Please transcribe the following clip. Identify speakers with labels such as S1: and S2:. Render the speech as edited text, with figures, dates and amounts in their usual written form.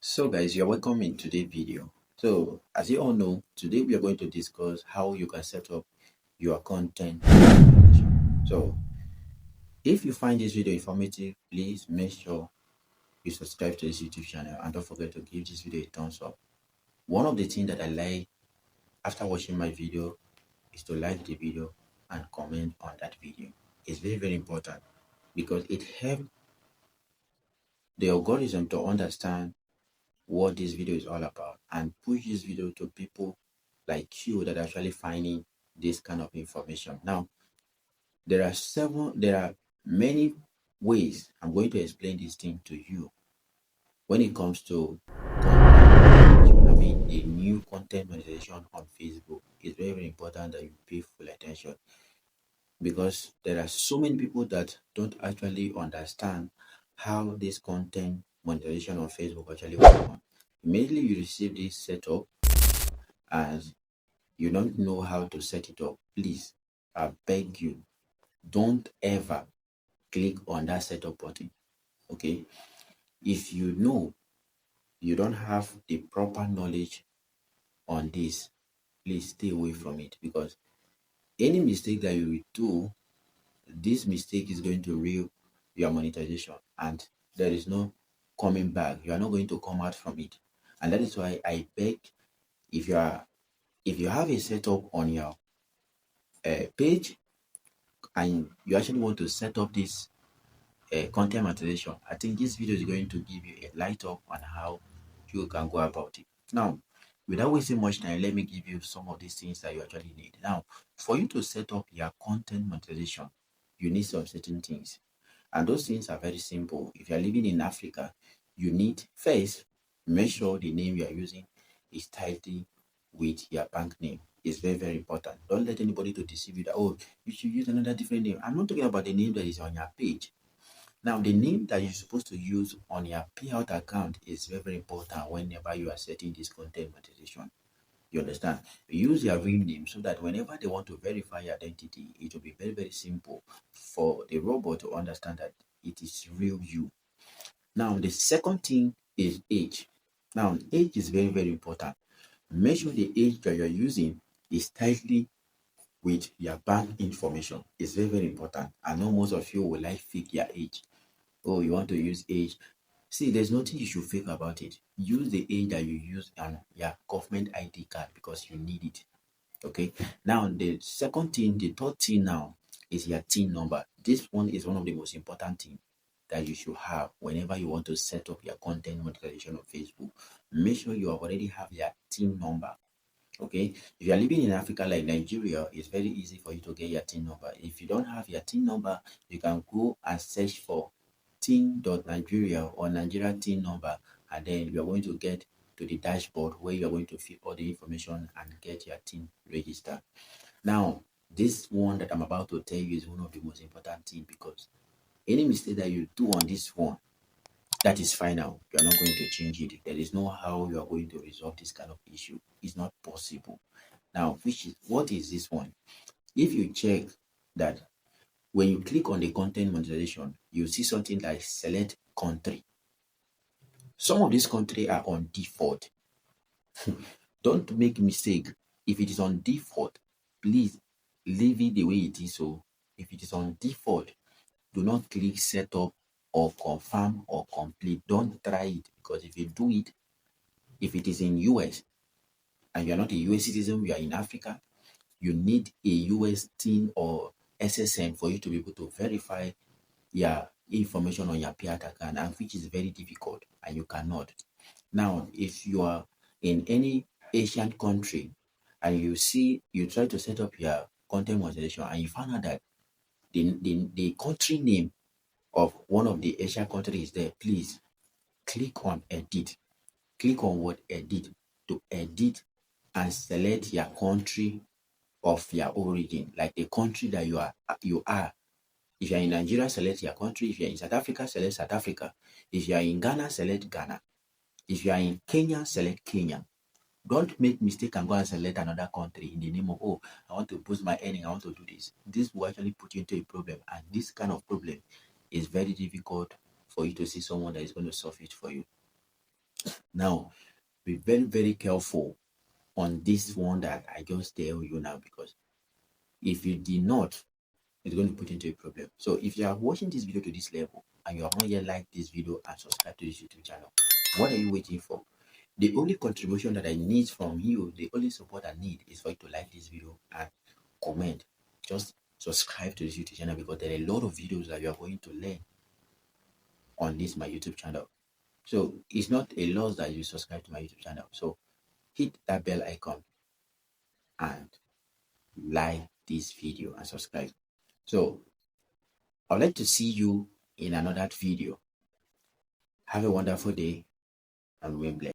S1: So guys, you're welcome in today's video. So as you all know, today we are going to discuss how you can set up your content monetization. So if you find this video informative, please make sure you subscribe to this YouTube channel and don't forget to give this video a thumbs up. One of the things that I like after watching my video is to like the video and comment on that video. It's very important because it helps the algorithm to understand what this video is all about and push this video to people like you that are actually finding this kind of information. Now, there are many ways I'm going to explain this thing to you when it comes to content monetization. I mean, the new content monetization on Facebook is very important that you pay full attention because there are so many people that don't actually understand how this content monetization on Facebook actually works. Immediately you receive this setup and you don't know how to set it up, please, I beg you, don't ever click on that setup button. Okay, if you know you don't have the proper knowledge on this, please stay away from it because any mistake that you will do, this mistake is going to ruin your monetization and there is no coming back. You are not going to come out from it. And that is why I beg, if you have a setup on your page and you actually want to set up this content monetization, I think this video is going to give you a light up on how you can go about it. Now, without wasting much time, let me give you some of these things that you actually need. Now, for you to set up your content monetization, you need some certain things. And those things are very simple. If you're living in Africa, you need first, make sure the name you are using is titled with your bank name. It's very important. Don't let anybody to deceive you that, oh, you should use another different name. I'm not talking about the name that is on your page. Now, the name that you're supposed to use on your payout account is very important whenever you are setting this content monetization. You understand? Use your real name so that whenever they want to verify your identity, it will be very simple for the robot to understand that it is real you. Now, the second thing is age. Now, age is very important. Make sure the age that you're using is tightly with your bank information. It's very important. I know most of you will like fake your age. Oh, you want to use age. See, there's nothing you should fake about it. Use the age that you use on your government ID card because you need it. Okay. Now, the third thing now is your TIN number. This one is one of the most important things that you should have whenever you want to set up your content monetization on Facebook. Make sure you already have your TIN number. Okay, if you are living in Africa like Nigeria, it's very easy for you to get your TIN number. If you don't have your TIN number, you can go and search for tin.nigeria or Nigeria TIN number, and then you are going to get to the dashboard where you are going to fill all the information and get your TIN registered. Now, this one that I'm about to tell you is one of the most important things because any mistake that you do on this one, that is final. You are not going to change it. There is no how you are going to resolve this kind of issue. It's not possible. Now, what is this one? If you check that when you click on the content monetization, you see something like select country. Some of these countries are on default. Don't make mistake. If it is on default, please leave it the way it is. So if it is on default, do not click setup or confirm or complete. Don't try it because if you do it, if it is in US and you are not a US citizen, you are in Africa, you need a US TIN or SSN for you to be able to verify your information on your payout account, and which is very difficult and you cannot. Now, if you are in any Asian country and you try to set up your content monetization and you find out that the country name of one of the Asian countries is there, please click on edit. Click on what edit to edit and select your country of your origin, like the country that you are. If you are in Nigeria, select your country. If you are in South Africa, select South Africa. If you are in Ghana, select Ghana. If you are in Kenya, select Kenya. Don't make mistake and go and select another country in the name of, oh, I want to boost my earning, I want to do this. This will actually put you into a problem, and this kind of problem is very difficult for you to see someone that is going to solve it for you. Now, be very, very careful on this one that I just tell you now, because if you did not, it's going to put into a problem. So if you are watching this video to this level and you have not yet liked this video and subscribed to this YouTube channel, what are you waiting for? The only contribution that I need from you, the only support I need, is for you to like this video and comment. Just subscribe to this YouTube channel, because there are a lot of videos that you are going to learn on this my YouTube channel. So it's not a loss that you subscribe to my YouTube channel. So hit that bell icon and like this video and subscribe. So I'd like to see you in another video. Have a wonderful day and remain blessed.